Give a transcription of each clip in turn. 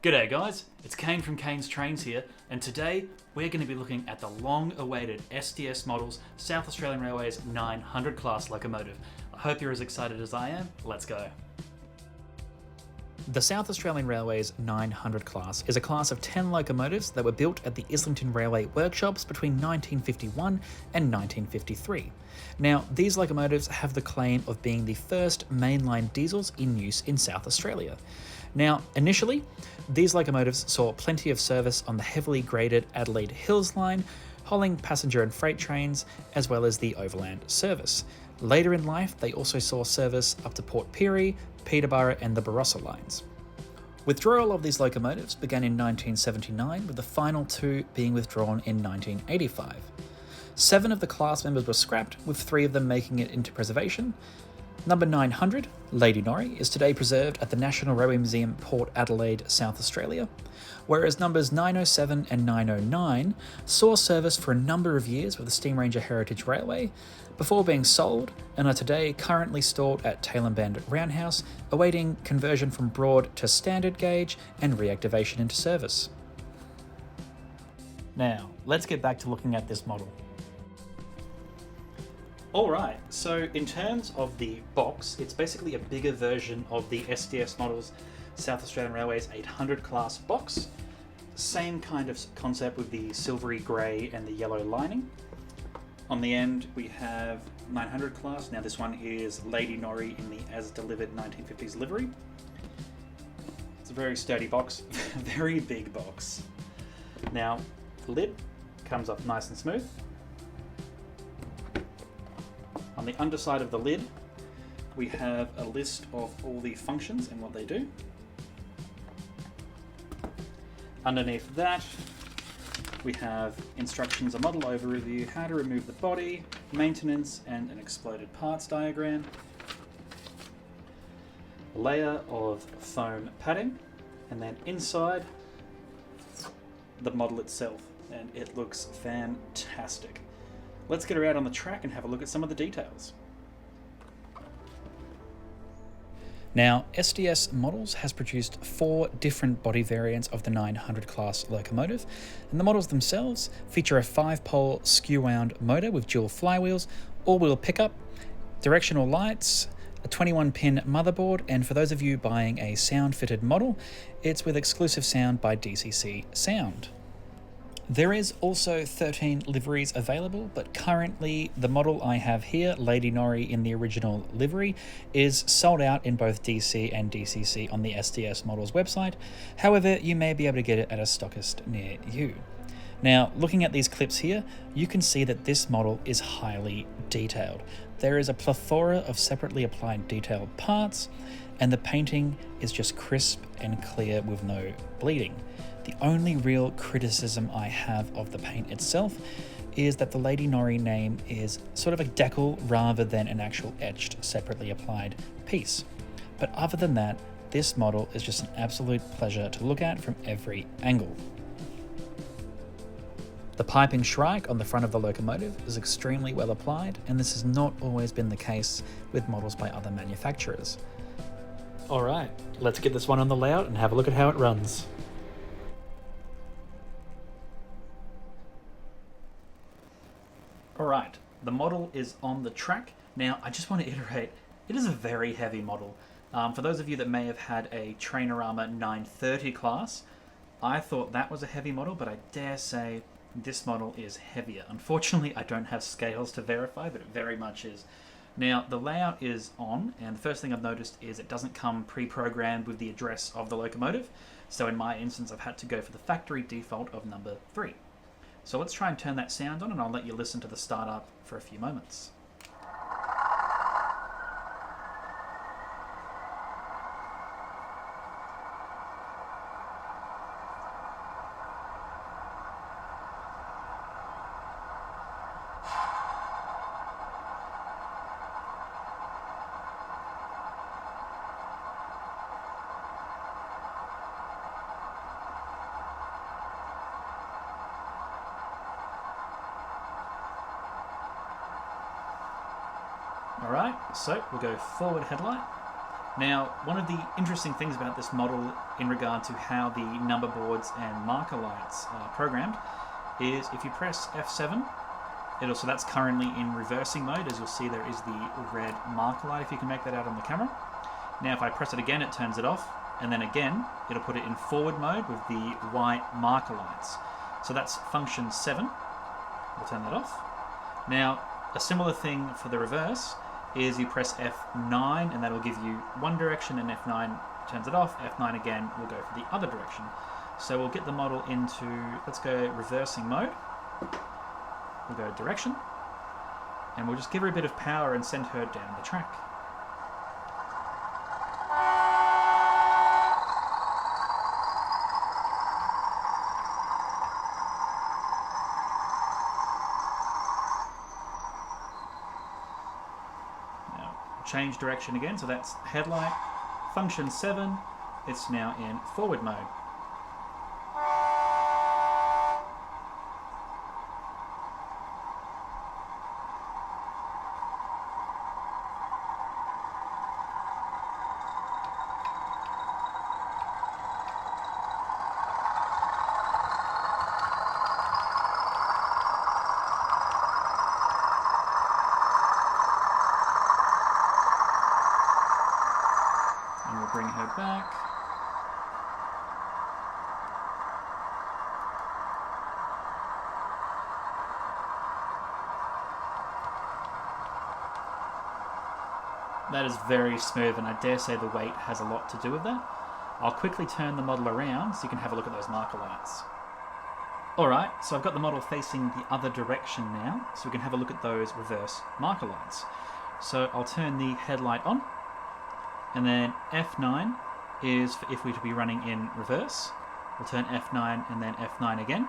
G'day guys, it's Kane from Kane's Trains here, and today we're going to be looking at the long-awaited SDS models South Australian Railway's 900 class locomotive. I hope you're as excited as I am. Let's go. The South Australian Railway's 900 class is a class of 10 locomotives that were built at the Islington Railway workshops between 1951 and 1953. Now, these locomotives have the claim of being the first mainline diesels in use in South Australia. Now, initially, these locomotives saw plenty of service on the heavily graded Adelaide Hills line, hauling passenger and freight trains, as well as the overland service. Later in life, they also saw service up to Port Pirie, Peterborough and the Barossa lines. Withdrawal of these locomotives began in 1979, with the final two being withdrawn in 1985. 7 of the class members were scrapped, with 3 of them making it into preservation. Number 900, Lady Norrie, is today preserved at the National Railway Museum, Port Adelaide, South Australia, whereas numbers 907 and 909 saw service for a number of years with the Steam Ranger Heritage Railway before being sold and are today currently stored at Tailem Bend Roundhouse, awaiting conversion from broad to standard gauge and reactivation into service. Now, let's get back to looking at this model. Alright, so in terms of the box, it's basically a bigger version of the SDS models South Australian Railway's 800 class box. Same kind of concept with the silvery grey and the yellow lining. On the end we have 900 class. Now this one is Lady Norrie in the as delivered 1950s livery. It's a very sturdy box, very big box. Now the lid comes up nice and smooth. On the underside of the lid, we have a list of all the functions and what they do. Underneath that, we have instructions, a model overview, how to remove the body, maintenance, and an exploded parts diagram. A layer of foam padding, and then inside, the model itself, and it looks fantastic. Let's get her out on the track and have a look at some of the details. Now, SDS Models has produced 4 different body variants of the 900 class locomotive, and the models themselves feature a 5-pole skew-wound motor with dual flywheels, all-wheel pickup, directional lights, a 21-pin motherboard, and for those of you buying a sound-fitted model, it's with exclusive sound by DCC Sound. There is also 13 liveries available, but currently the model I have here, Lady Norrie in the original livery, is sold out in both DC and DCC on the SDS Models website. However, you may be able to get it at a stockist near you. Now, looking at these clips here, you can see that this model is highly detailed. There is a plethora of separately applied detailed parts, and the painting is just crisp and clear with no bleeding. The only real criticism I have of the paint itself is that the Lady Norrie name is sort of a decal rather than an actual etched, separately applied piece. But other than that, this model is just an absolute pleasure to look at from every angle. The piping shrike on the front of the locomotive is extremely well applied, and this has not always been the case with models by other manufacturers. Alright, let's get this one on the layout and have a look at how it runs. Alright, the model is on the track. Now, I just want to iterate, it is a very heavy model. For those of you that may have had a Trainorama 930 class, I thought that was a heavy model, but I dare say this model is heavier. Unfortunately, I don't have scales to verify, but it very much is. Now, the layout is on, and the first thing I've noticed is it doesn't come pre-programmed with the address of the locomotive. So in my instance, I've had to go for the factory default of number 3. So let's try and turn that sound on, and I'll let you listen to the startup for a few moments. Alright, so we'll go forward headlight, Now, one of the interesting things about this model in regard to how the number boards and marker lights are programmed is if you press F7, so that's currently in reversing mode. As you'll see, there is the red marker light, if you can make that out on the camera. Now if I press it again, it turns it off, and then again it'll put it in forward mode with the white marker lights. So that's function 7. We'll turn that off. Now a similar thing for the reverse is you press F9 and that'll give you one direction, and F9 turns it off. F9 again will go for the other direction. So we'll get the model into, let's go reversing mode. We'll go direction, and we'll just give her a bit of power and send her down the track. Now change direction again, so that's headlight. Function 7, it's now in forward mode. And we'll bring her back. That is very smooth, and I dare say the weight has a lot to do with that. I'll quickly turn the model around so you can have a look at those marker lights. Alright, so I've got the model facing the other direction now, so we can have a look at those reverse marker lights. So I'll turn the headlight on, and then F9 is for if we to be running in reverse. We'll turn F9 and then F9 again,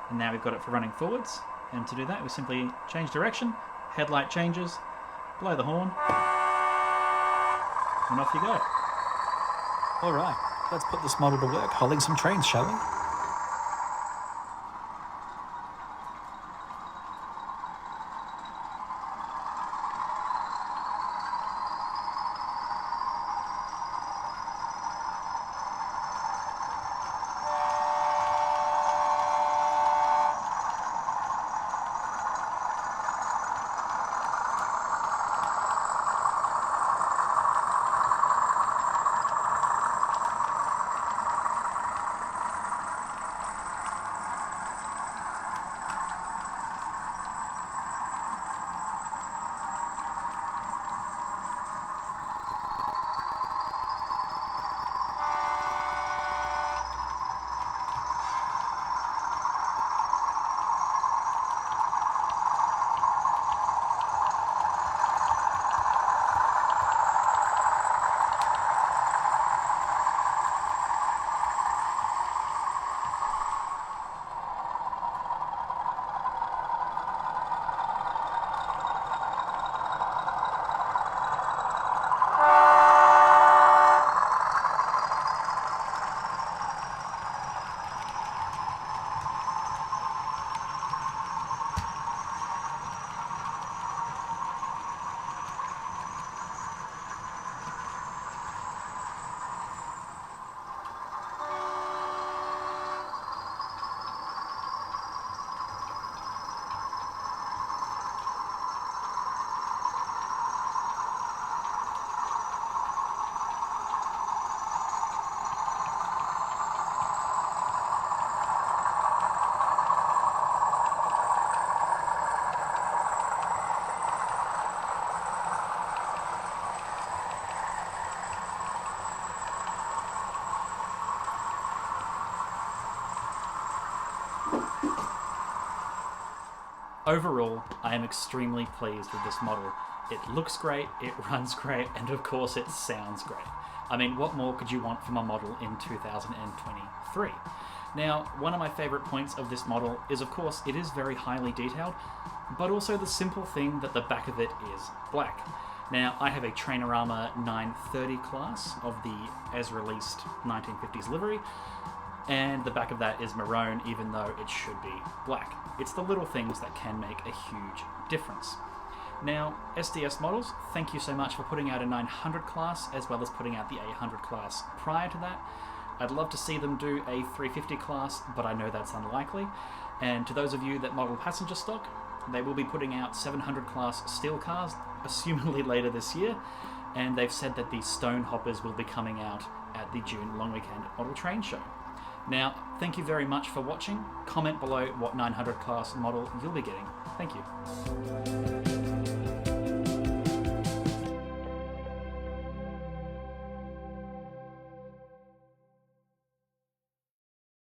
and now we've got it for running forwards. And to do that, we simply change direction, headlight changes, blow the horn, and off you go. Alright, let's put this model to work holding some trains, shall we? Overall, I am extremely pleased with this model. It looks great, it runs great, and of course it sounds great. I mean, what more could you want from a model in 2023? Now, one of my favourite points of this model is, of course, it is very highly detailed, but also the simple thing that the back of it is black. Now, I have a Trainorama 930 class of the as-released 1950s livery, and the back of that is maroon, even though it should be black. It's the little things that can make a huge difference. Now, SDS models, thank you so much for putting out a 900 class as well as putting out the 800 class prior to that. I'd love to see them do a 350 class, but I know that's unlikely. And to those of you that model passenger stock, they will be putting out 700 class steel cars, assumably later this year, and they've said that the stone hoppers will be coming out at the June long weekend model train show. Now, thank you very much for watching. Comment below what 900 class model you'll be getting. Thank you.